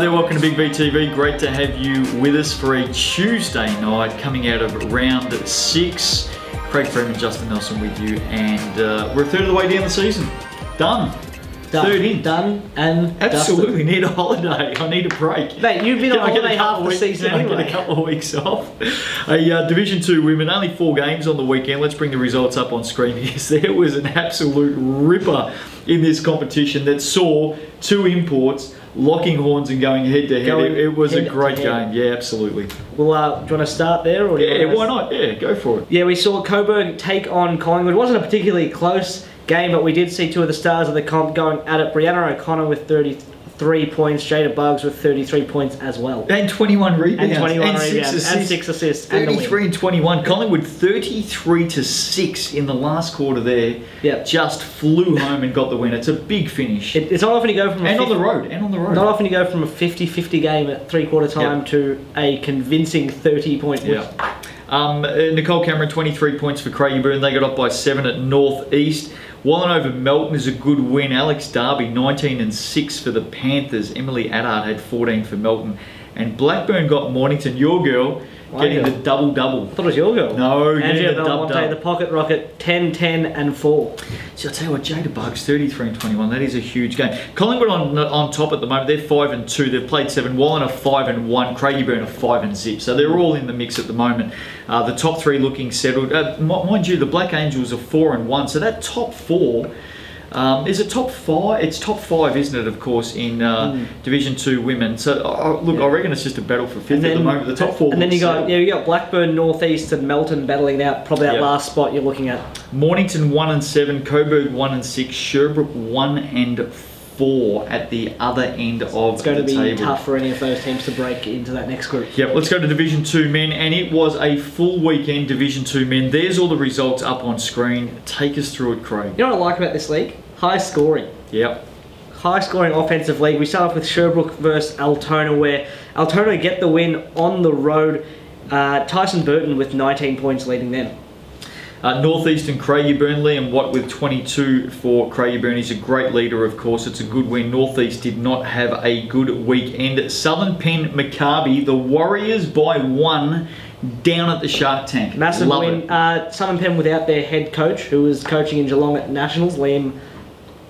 there, welcome to Big VTV. Great to have you with us for a Tuesday night coming out of round 6. Craig Freeman, Justin Nelson with you, and we're a third of the way down the season. Done. Third in. Done and absolutely dusted. Need a holiday. I need a break. Mate, you've been on holiday half the season anyway. I get a couple of weeks off. Division 2 women, only 4 games on the weekend. Let's bring the results up on screen. Yes, there was an absolute ripper in this competition that saw 2 imports locking horns and going head to head. It was a great game. Yeah, absolutely. Well, do you want to start there? Or yeah, why not? Yeah, go for it. Yeah, we saw Coburg take on Collingwood. It wasn't a particularly close game, but we did see 2 of the stars of the comp going at it. Brianna O'Connor with 33 points, Jada Buggs with 33 points as well. And 21 rebounds. And 21 rebounds. 6 assists. And 6 assists. 33 and 21. Collingwood 33-6 in the last quarter there. Yep. Just flew home and got the win. It's a big finish. It's not often you go from on the road. Not often you go from a 50-50 game at 3/4 time to a convincing 30-point win. Yeah. Nicole Cameron, 23 points for Craigieburn. They got up by 7 at North East. Wallen over Melton is a good win. Alex Darby, 19 and 6 for the Panthers. Emily Addard had 14 for Melton. And Blackburn got Mornington, your girl, getting the double-double. I thought it was your girl. No, Andrea Belmonte, the pocket rocket, 10, 10 and 4. So I'll tell you what, Jada Buggs, 33 and 21. That is a huge game. Collingwood on top at the moment. They're 5 and 2. They've played 7. Wallen are 5 and 1. Craigieburn are 5 and 6. So they're all in the mix at the moment. The top 3 looking settled. Mind you, the Black Angels are 4 and 1. So that top 4. Is it top 5? It's top 5, isn't it, of course, in Division 2 women. So, look, I reckon it's just a battle for 5th at the moment. The top 4. And then you got Blackburn, North East and Melton battling out probably that last spot you're looking at. Mornington 1 and 7, Coburg 1 and 6, Sherbrooke 1 and 4 at the other end of the table. It's going to be tough for any of those teams to break into that next group. Yep, let's go to Division 2 men, and it was a full weekend Division 2 men. There's all the results up on screen. Take us through it, Craig. You know what I like about this league? High scoring. Yep. High scoring offensive league. We start off with Sherbrooke versus Altona, where Altona get the win on the road. Tyson Burton with 19 points leading them. North East and Craigieburn, Liam Watt with 22 for Craigieburn. He's a great leader, of course. It's a good win. North East did not have a good weekend. Southern Penn Maccabi, the Warriors by 1 down at the Shark Tank. Massive win. Southern Penn without their head coach, who was coaching in Geelong at Nationals, Liam.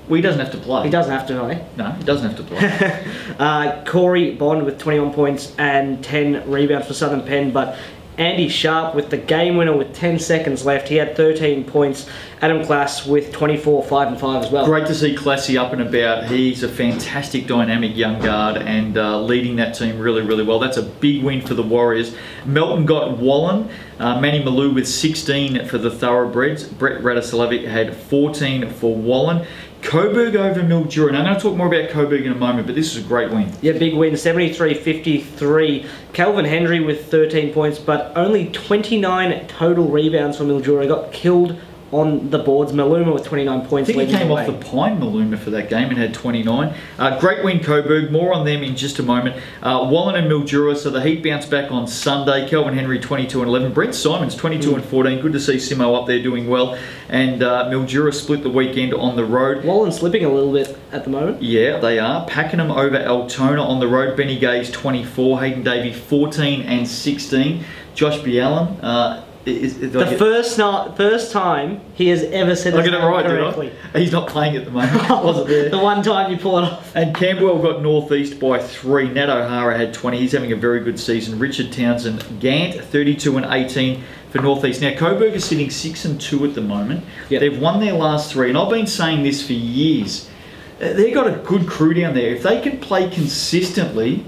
Well, he doesn't have to play. He doesn't have to, eh? No, he doesn't have to play. Corey Bond with 21 points and 10 rebounds for Southern Penn, but Andy Sharp with the game winner with 10 seconds left. He had 13 points. Adam Class with 24, 5 and 5 as well. Great to see Classy up and about. He's a fantastic, dynamic young guard and leading that team really, really well. That's a big win for the Warriors. Melton got Wallen. Manny Malou with 16 for the Thoroughbreds. Brett Radoslavik had 14 for Wallen. Coburg over Mildura. Now, I'm going to talk more about Coburg in a moment, but this is a great win. Yeah, big win, 73-53. Calvin Hendry with 13 points, but only 29 total rebounds for Mildura. Got killed on the boards. Maluma with 29 points. I think he came off the Pine, Maluma, for that game and had 29. Great win, Coburg. More on them in just a moment. Wallen and Mildura, so the Heat bounced back on Sunday. Kelvin Henry, 22 and 11. Brent Simons, 22 and 14. Good to see Simo up there doing well. And Mildura split the weekend on the road. Wallen slipping a little bit at the moment. Yeah, they are. Pakenham over Altona on the road. Benny Gaze, 24. Hayden Davey, 14 and 16. Josh Bialan, the first time he has ever said his name correctly. He's not playing at the moment. Wasn't there. The one time you pull it off. And Campbell got North East by 3. Nat O'Hara had 20. He's having a very good season. Richard Townsend, Gant, 32 and 18 for North East. Now, Coburg is sitting 6 and 2 at the moment. Yep. They've won their last 3, and I've been saying this for years. They've got a good crew down there. If they can play consistently,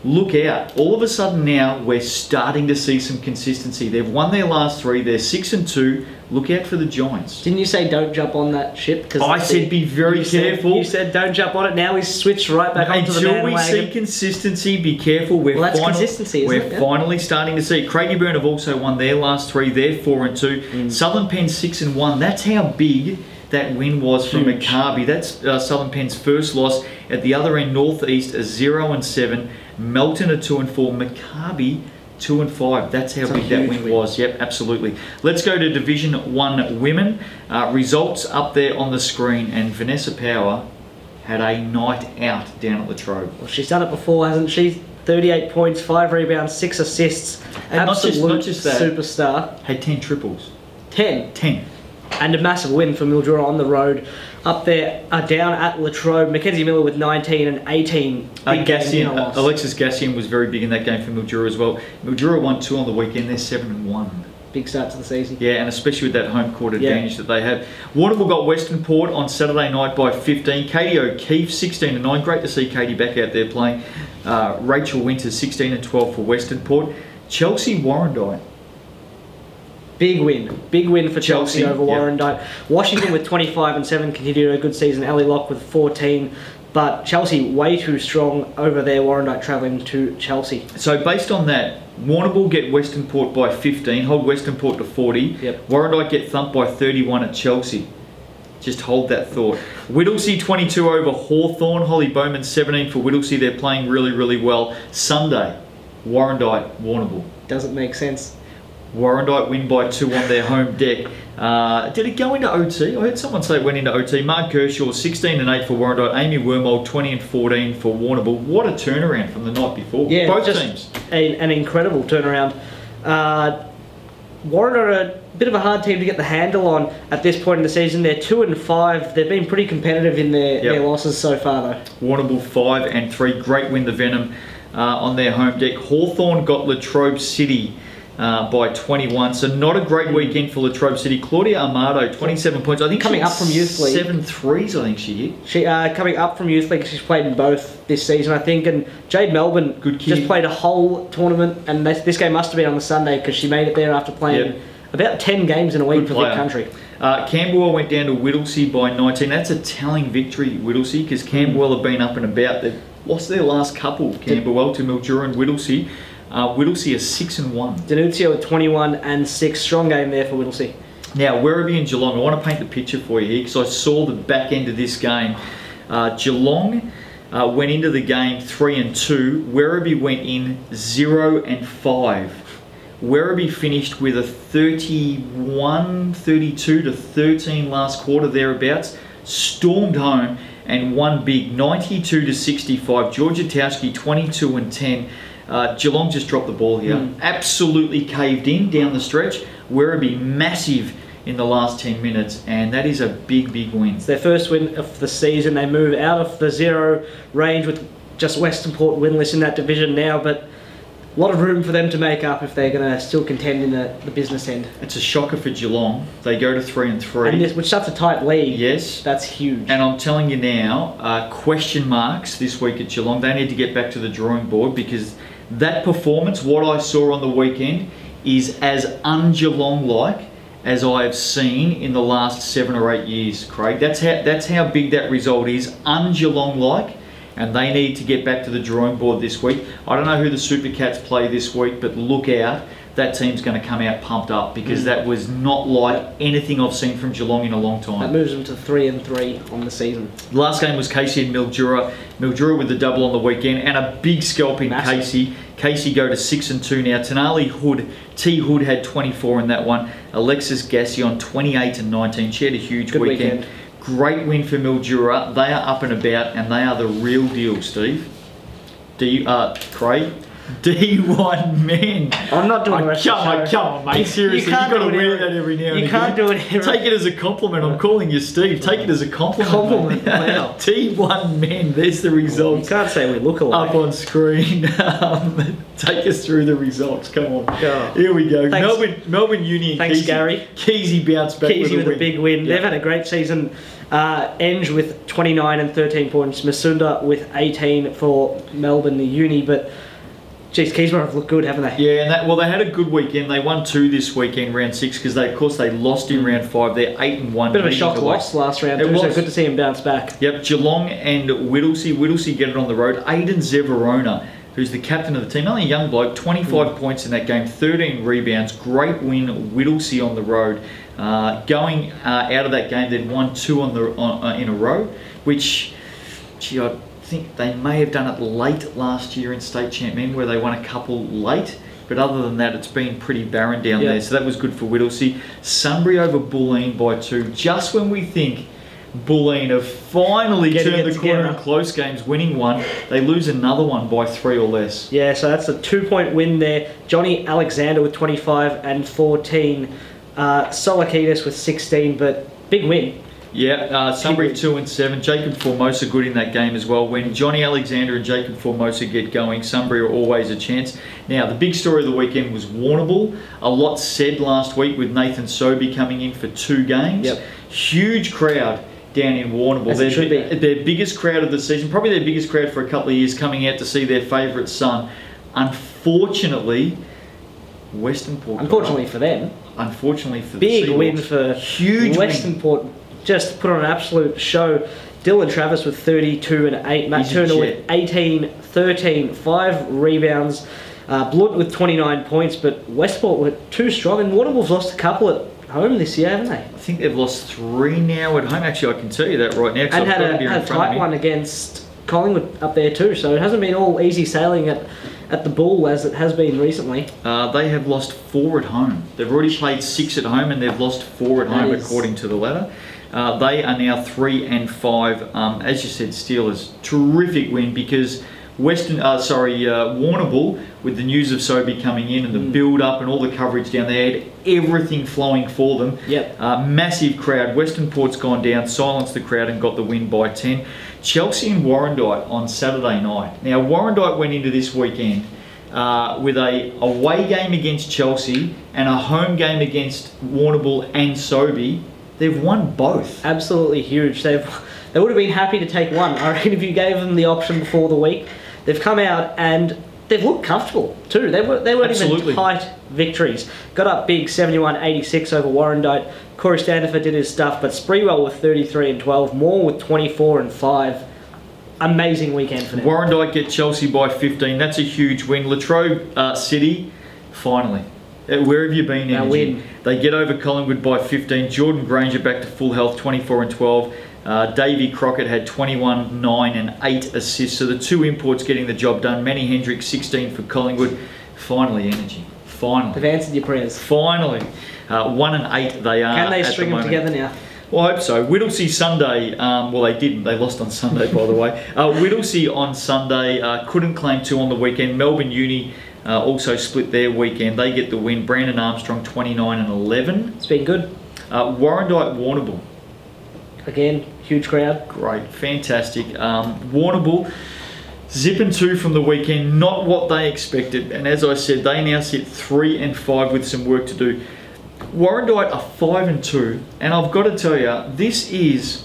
look out. All of a sudden now, we're starting to see some consistency. They've won their last 3. They're 6 and 2. Look out for the Giants. Didn't you say don't jump on that ship? Because I said be very careful. You said don't jump on it. Now he's switched right back onto the bandwagon. Until we see consistency, be careful. We're consistency, isn't it? Finally starting to see. Craigieburn have also won their last 3. They're 4 and 2. Southern Penn 6 and 1. That's how big that win was from Maccabi. That's Southern Penn's first loss. At the other end, North East are 0 and 7. Melton are 2 and 4. Maccabi 2 and 5. That's how big that win was. Yep, absolutely. Let's go to Division 1 women. Results up there on the screen, and Vanessa Power had a night out down at Latrobe. Well, she's done it before, hasn't she? 38 points, 5 rebounds, 6 assists. And not just that, superstar. Had 10 triples. 10. 10. And a massive win for Mildura on the road. Up there, down at Latrobe, Mackenzie Miller with 19 and 18. Alexis Gassian was very big in that game for Mildura as well. Mildura won 2 on the weekend. They're 7-1. Big start to the season. Yeah, and especially with that home court advantage that they have. Warrnambool got Western Port on Saturday night by 15. Katie O'Keefe, 16-9. Great to see Katie back out there playing. Rachel Winters, 16-12 for Western Port. Chelsea Warrandyte. Big win for Chelsea over Warrandyte. Washington with 25 and 7 continued a good season. Ellie Locke with 14. But Chelsea way too strong over there. Warrandyte travelling to Chelsea. So based on that, Warrnambool get Western Port by 15, hold Western Port to 40. Yep. Warrandyte get thumped by 31 at Chelsea. Just hold that thought. Whittlesea 22 over Hawthorn. Holly Bowman 17 for Whittlesea. They're playing really, really well. Sunday, Warrandyte, Warrnambool. Doesn't make sense. Warrandyte win by 2 on their home deck. Did it go into OT? I heard someone say it went into OT. Mark Kershaw, 16 and 8 for Warrandyte. Amy Wormold, 20 and 14 for Warrnambool. What a turnaround from the night before. Yeah, both teams. An incredible turnaround. Warrandyte are a bit of a hard team to get the handle on at this point in the season. They're 2 and 5. They've been pretty competitive in their losses so far, though. Warrnambool 5 and 3. Great win, the Venom, on their home deck. Hawthorn got Latrobe City by 21, so not a great weekend for Latrobe City. Claudia Amado, 27 points. I think coming up from Youth League. 7 threes, I think she hit. She coming up from Youth League. She's played in both this season, I think. And Jade Melbourne just played a whole tournament, and this game must have been on the Sunday because she made it there after playing about 10 games in a week for Vic Country. Camberwell went down to Whittlesea by 19. That's a telling victory, Whittlesea, because Camberwell have been up and about. They've lost their last couple, Camberwell to Mildura and Whittlesea. Whittlesea is 6-1. Danuzio with 21 and 6. Strong game there for Whittlesea. Now, Werribee and Geelong, I want to paint the picture for you here because I saw the back end of this game. Geelong went into the game 3-2. Werribee went in 0-5. Werribee finished with a 32-13 last quarter thereabouts. Stormed home and won big, 92-65. Georgia Towski 22-10. Geelong just dropped the ball here. Absolutely caved in down the stretch. Werribee massive in the last 10 minutes, and that is a big, big win. It's their first win of the season. They move out of the 0 range with just Western Port winless in that division now, but a lot of room for them to make up if they're going to still contend in the business end. It's a shocker for Geelong. They go to 3-3. Which such a tight league. Yes. That's huge. And I'm telling you now, question marks this week at Geelong. They need to get back to the drawing board because that performance, what I saw on the weekend, is as un-Geelong-like as I have seen in the last 7 or 8 years, Craig. That's how big that result is, un-Geelong-like, and they need to get back to the drawing board this week. I don't know who the Super Cats play this week, but look out. That team's going to come out pumped up because that was not like anything I've seen from Geelong in a long time. That moves them to 3-3 on the season. The last game was Casey and Mildura. Mildura with the double on the weekend and a big scalp in Casey. Casey go to 6-2 now. Tenali Hood, T Hood had 24 in that one. Alexis Gassion 28-19. She had a huge weekend. Great win for Mildura. They are up and about and they are the real deal, Steve. Craig? D1 men. I'm not doing the come on, mate. Seriously, you've got to wear that every now and again. You can't do it every... Take it as a compliment. I'm calling you Steve. Take it as a compliment. Wow. T1 men. There's the results. You can't say we look alike. Up on screen. Take us through the results. Come on. Oh. Here we go. Melbourne Uni and Thanks, Gary. Keezy bounced back with a big win. They've had a great season. Enge with 29 and 13 points. Masunda with 18 for Melbourne, the Uni, but... Geez, Keysborough have looked good, haven't they? Yeah, and they had a good weekend. They won 2 this weekend, round 6, because they lost in round 5. They're 8-1. Bit of a shock loss last round, too, so good to see him bounce back. Yep, Geelong and Whittlesea. Whittlesea get it on the road. Aidan Zeverona, who's the captain of the team, only a young bloke, 25 points in that game, 13 rebounds. Great win, Whittlesea on the road. Going out of that game, they'd won 2 in a row, which, gee, I think they may have done it late last year in state champion where they won a couple late, but other than that it's been pretty barren down there, so that was good for Whittlesea. Sunbury over Bulleen by 2, just when we think Bulleen have finally Getting turned it the corner together. in close games, winning one. They lose another one by 3 or less. Yeah, so that's a 2-point win there. Johnny Alexander with 25 and 14. Solakidis with 16, but big win. Yeah, Sunbury 2 and 7. Jacob Formosa good in that game as well. When Johnny Alexander and Jacob Formosa get going, Sunbury are always a chance. Now, the big story of the weekend was Warrnambool. A lot said last week with Nathan Sobey coming in for 2 games. Yep. Huge crowd down in Warrnambool. Their biggest crowd of the season, probably their biggest crowd for a couple of years, coming out to see their favourite son. Unfortunately, Western Port. Unfortunately for them. Unfortunately for the big Seahawks. win for Huge Western Port. Just put on an absolute show. Dylan Travis with 32 and 8. Matt Turner with 18, 13, 5 rebounds. Blunt with 29 points, but Westport were too strong. And Warrnambool's lost a couple at home this year, haven't they? I think they've lost 3 now at home. Actually, I can tell you that right now. And had a tight one against Collingwood up there too. So it hasn't been all easy sailing at the Bull as it has been recently. They have lost 4 at home. They've already played 6 at home and they've lost 4 at home according to the ladder. They are now 3 and 5. As you said, Steelers, terrific win because Warrnambool, with the news of Sobey coming in and the build-up and all the coverage down there, had everything flowing for them. Yep. Massive crowd. Western Port's gone down, silenced the crowd and got the win by 10. Chelsea and Warrandyte on Saturday night. Now, Warrandyte went into this weekend with a away game against Chelsea and a home game against Warrnambool and Sobey. They've won both. Absolutely huge. They would have been happy to take one. I reckon if you gave them the option before the week, they've come out and they've looked comfortable too. They weren't even tight victories. Got up big 71-86 over Warrandyte. Corey Standifer did his stuff, but Spreewell with 33 and 12, Moore with 24 and 5. Amazing weekend for them. Warrandyte get Chelsea by 15. That's a huge win. Latrobe City, finally. Where have you been, Energy? They get over Collingwood by 15. Jordan Granger back to full health, 24 and 12. Davey Crockett had 21, 9 and 8 assists. So the 2 imports getting the job done. Manny Hendricks, 16 for Collingwood. Finally, Energy. Finally. They've answered your prayers. Finally. 1 and 8 they are. Can they string them together now? Well, I hope so. Whittlesea Sunday, well, they didn't. They lost on Sunday, by the way. Whittlesea on Sunday, couldn't claim 2 on the weekend. Melbourne Uni also split their weekend. They get the win. Brandon Armstrong, 29 and 11. It's been good. Warrandyte Warrnambool. Again, huge crowd. Great, fantastic. Warrnambool, zipping 2 from the weekend. Not what they expected. And as I said, they now sit 3 and 5 with some work to do. Warrandyte are 5 and 2, and I've got to tell you, this is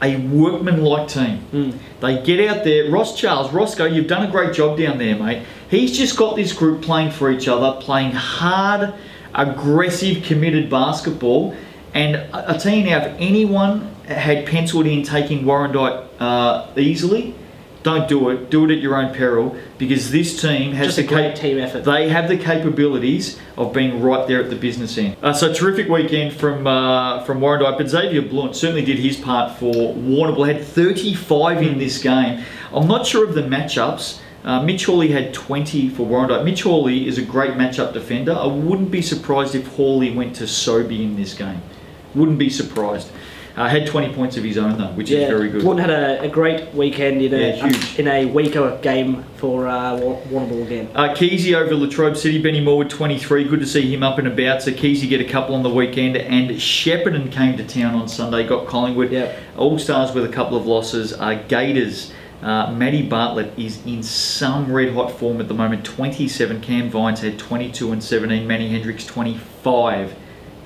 a workman-like team. They get out there. Roscoe, you've done a great job down there, mate. He's just got this group playing for each other, playing hard, aggressive, committed basketball. And I tell you now, if anyone had penciled in taking Warrandyte easily, don't do it. Do it at your own peril, because this team has just a great team effort. They have the capabilities of being right there at the business end. So terrific weekend from Warrandyte, but Xavier Blunt certainly did his part for Warrnambool. Had 35 in this game. I'm not sure of the matchups. Mitch Hawley had 20 for Warrandyte. Mitch Hawley is a great matchup defender. I wouldn't be surprised if Hawley went to Sobey in this game. Wouldn't be surprised. Had 20 points of his own though, which is very good. Blunt had a great weekend in a weaker game for Warrnambool again. Keezy over Latrobe City, Benny Moore with 23. Good to see him up and about. So Keezy get a couple on the weekend, and Shepparton came to town on Sunday, got Collingwood. All Stars with a couple of losses. Gators. Matty Bartlett is in some red hot form at the moment. 27. Cam Vines had 22 and 17. Manny Hendricks 25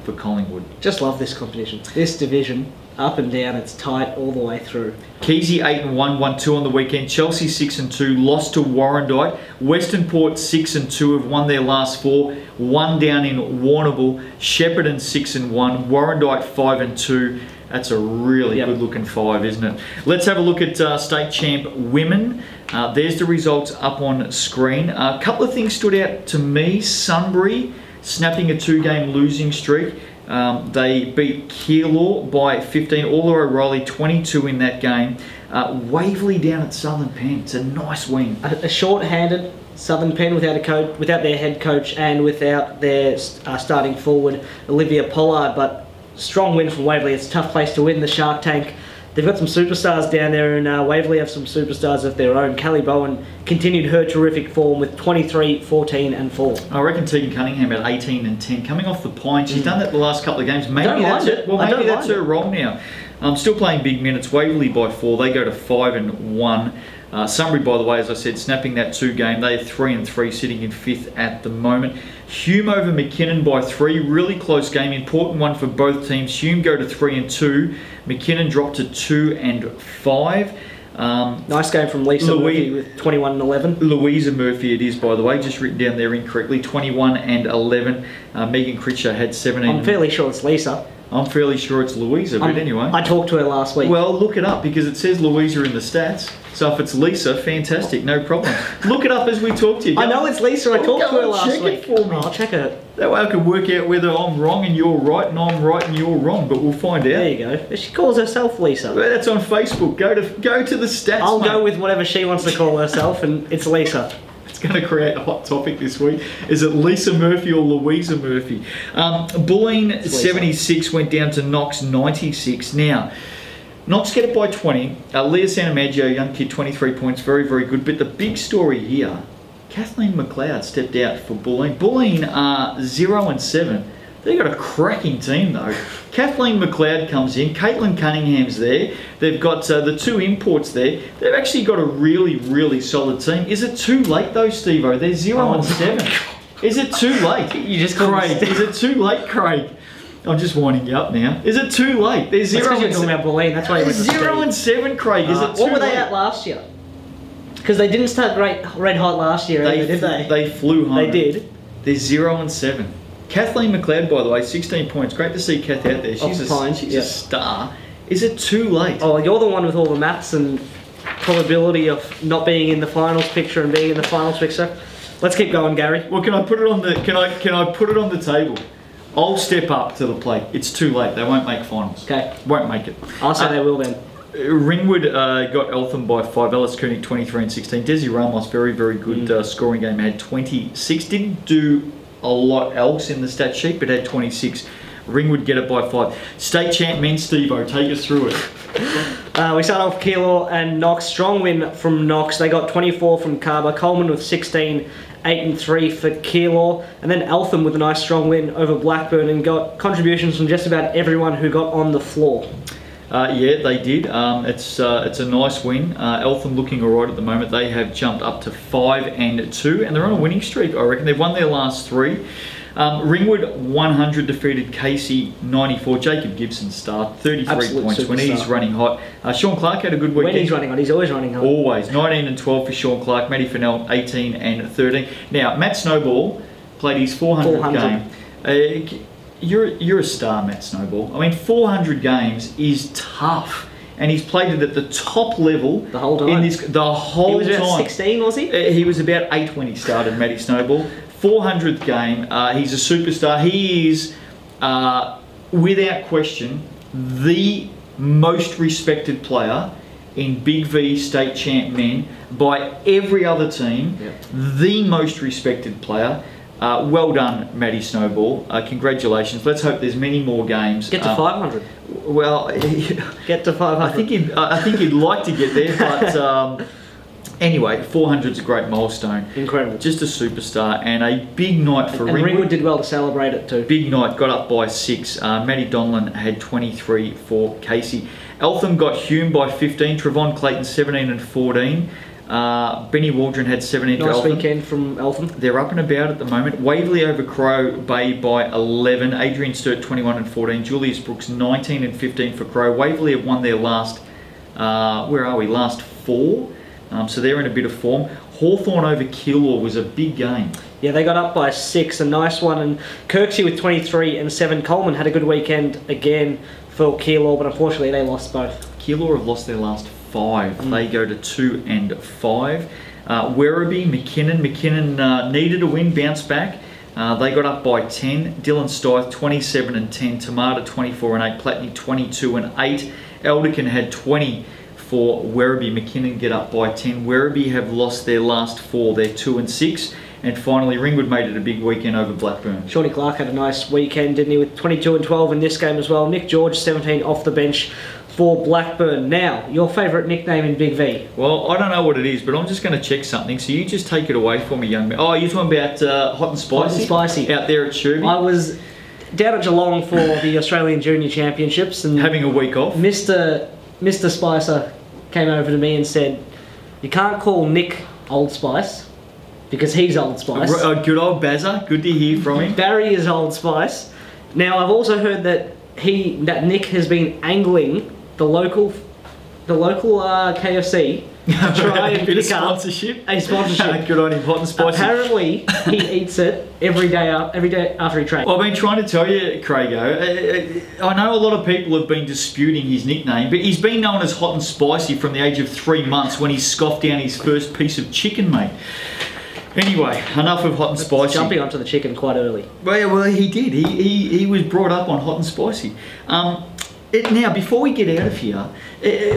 for Collingwood. Just love this competition. This division, up and down, it's tight all the way through. Keezy 8 and 1, won 2 on the weekend. Chelsea 6 and 2, lost to Warrandyte. Western Port 6 and 2, have won their last 4. 1 down in Warrnambool. Shepparton 6 and 1. Warrandyte 5 and 2. That's a really good looking 5, isn't it? Let's have a look at state champ women. There's the results up on screen. A couple of things stood out to me. Sunbury snapping a 2-game losing streak. They beat Keilor by 15. All O'Reilly 22 in that game. Waverley down at Southern Pen. It's a nice win. A short-handed Southern Pen without a coach, without their head coach, and without their starting forward Olivia Pollard. But strong win from Waverley. It's a tough place to win, the Shark Tank. They've got some superstars down there, and Waverley have some superstars of their own. Callie Bowen continued her terrific form with 23, 14 and 4. I reckon Tegan Cunningham at 18 and 10, coming off the pine. She's done that the last couple of games. Maybe that's it. Well, maybe that's her role now. Still playing big minutes. Waverley by 4. They go to 5 and 1. Sunbury, by the way, as I said, snapping that 2 game. They are 3 and 3, sitting in 5th at the moment. Hume over McKinnon by 3. Really close game. Important one for both teams. Hume go to 3 and 2. McKinnon dropped to 2 and 5. Nice game from Lisa Murphy with 21 and 11. Louisa Murphy it is, by the way, just written down there incorrectly. 21 and 11. Megan Critcher had 17. I'm fairly sure it's Lisa. I'm fairly sure it's Louisa, but anyway. I talked to her last week. Well, look it up because it says Louisa in the stats. So if it's Lisa, fantastic, no problem. Look it up as we talk to you. I know it's Lisa. I talked to her last week. Check it for me. I'll check her. That way I can work out whether I'm wrong and you're right, and I'm right and you're wrong. But we'll find out. There you go. She calls herself Lisa. Well, that's on Facebook. Go to the stats. I'll go with whatever she wants to call herself, and it's Lisa. Going to create a hot topic this week. Is it Lisa Murphy or Louisa Murphy? Bulleen 76 went down to Knox 96. Now, Knox get it by 20. Leah Santamaggio, young kid, 23 points. Very, very good. But the big story here, Kathleen McLeod stepped out for Bulleen. Bulleen are 0 and 7. They've got a cracking team though. Kathleen McLeod comes in, Caitlin Cunningham's there. They've got the 2 imports there. They've actually got a really, really solid team. Is it too late though, Steve-O? They're 0 and 7. Is it too late? You just Craig, is it too late, Craig? I'm just winding you up now. Is it too late? They're 0 and 7. You're talking about Bulleen, that's why you went to 0 and 7, Craig. Is it too What were they late? at last year? Because they didn't start red hot last year, did they? They flew home. They did. They're 0 and 7. Kathleen McLeod, by the way, 16 points. Great to see Kath out there. She's a star. Is it too late? Oh, you're the one with all the maths and probability of not being in the finals picture and being in the finals picture. Let's keep going, Gary. Well, can I put it on the can I put it on the table? I'll step up to the plate. It's too late. They won't make finals. Okay. Won't make it. I'll say they will then. Ringwood got Eltham by 5. Ellis Koenig 23 and 16. Desi Ramos, very, very good scoring game. Had 26. Didn't do a lot else in the stat sheet, but had 26. Ringwood get it by 5. State champ men, Steve-O, take us through it. We start off Keilor and Knox. Strong win from Knox. They got 24 from Carver. Coleman with 16, 8 and 3 for Keilor. And then Eltham with a nice strong win over Blackburn and got contributions from just about everyone who got on the floor. Yeah, they did. It's a nice win. Eltham looking alright at the moment. They have jumped up to 5 and 2, and they're on a winning streak, I reckon. They've won their last 3. Ringwood 100 defeated Casey 94. Jacob Gibson star 33 Absolute points when he's running hot. Sean Clark had a good weekend. When he's running hot, he's always running hot. Always. 19 and 12 for Sean Clark. Matty Fennell 18 and 13. Now, Matt Snowball played his 400th game. You're a star, Matt Snowball. I mean, 400 games is tough. And he's played it at the top level. The whole time? The whole time. He was about 16, was he? He was about 8 when he started, Matty Snowball. 400th game. He's a superstar. He is, without question, the most respected player in Big V State Champ Men by every other team. Yep. The most respected player. Well done, Matty Snowball. Congratulations. Let's hope there's many more games. Get to 500. Well, get to 500. I think he'd like to get there, but anyway, 400 is a great milestone. Incredible. Just a superstar and a big night for Ringwood. And Ringwood did well to celebrate it too. Big night, got up by 6. Matty Donlan had 23 for Casey. Eltham got Hume by 15. Trevon Clayton 17 and 14. Benny Waldron had 17 for Eltham. Nice weekend from Eltham. They're up and about at the moment. Waverley over Crow Bay by 11. Adrian Sturt 21 and 14. Julius Brooks 19 and 15 for Crow. Waverley have won their last, last 4. So they're in a bit of form. Hawthorn over Keilor was a big game. Yeah, they got up by 6, a nice one. And Kirksey with 23 and 7. Coleman had a good weekend again for Keilor, but unfortunately they lost both. Keilor have lost their last 5. They go to 2 and 5. Werribee, McKinnon needed a win, bounced back. They got up by 10. Dylan Stythe 27 and 10. Tamata 24 and 8. Platney 22 and 8. Elderkin had 20 for Werribee. McKinnon get up by 10. Werribee have lost their last 4. They're 2 and 6. And finally, Ringwood made it a big weekend over Blackburn. Shawnee Clark had a nice weekend, didn't he, with 22 and 12 in this game as well. Nick George, 17 off the bench for Blackburn. Now, your favourite nickname in Big V? Well, I don't know what it is, but I'm just going to check something. So you just take it away for me, young man. Oh, you're talking about Hot and Spicy? Hot and Spicy. Out there at Sherby? I was down at Geelong for the Australian Junior Championships. And having a week off? Mr. Spicer came over to me and said, you can't call Nick Old Spice, because he's Old Spice. Good old Bazza. Good to hear from him. Barry is Old Spice. Now, I've also heard that Nick has been angling the local KFC to try and pick up a sponsorship. Good on him, Hot and Spicy. Apparently, he eats it every day after he trains. Well, I've been trying to tell you, Craigo, I know a lot of people have been disputing his nickname, but he's been known as Hot and Spicy from the age of 3 months when he scoffed down his first piece of chicken, mate. Anyway, enough of Hot and Spicy. Jumping onto the chicken quite early. Well, he did. He was brought up on Hot and Spicy. Now, before we get out of here,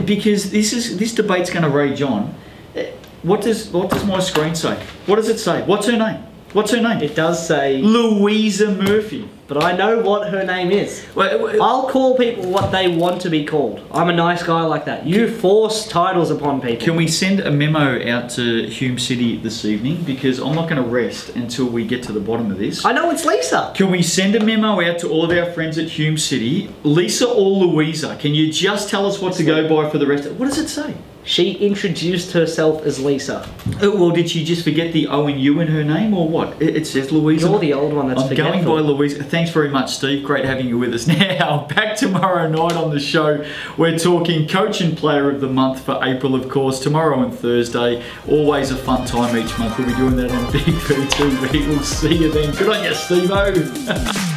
because this debate's going to rage on, what does my screen say? What does it say? What's her name? What's her name? It does say Louisa Murphy. But I know what her name is. I'll call people what they want to be called. I'm a nice guy like that. You force titles upon people. Can we send a memo out to Hume City this evening? Because I'm not going to rest until we get to the bottom of this. I know it's Lisa. Can we send a memo out to all of our friends at Hume City? Lisa or Louisa? Can you just tell us what to go by for the rest? What does it say? She introduced herself as Lisa. Well, did she just forget the O and U in her name, or what? It says Louisa. You're the old one that's forgetful. I'm going by Louisa. Thanks very much, Steve. Great having you with us. Now, back tomorrow night on the show. We're talking Coach and Player of the Month for April, of course, tomorrow and Thursday. Always a fun time each month. We'll be doing that on Big V TV. We'll see you then. Good on you, Steve-O.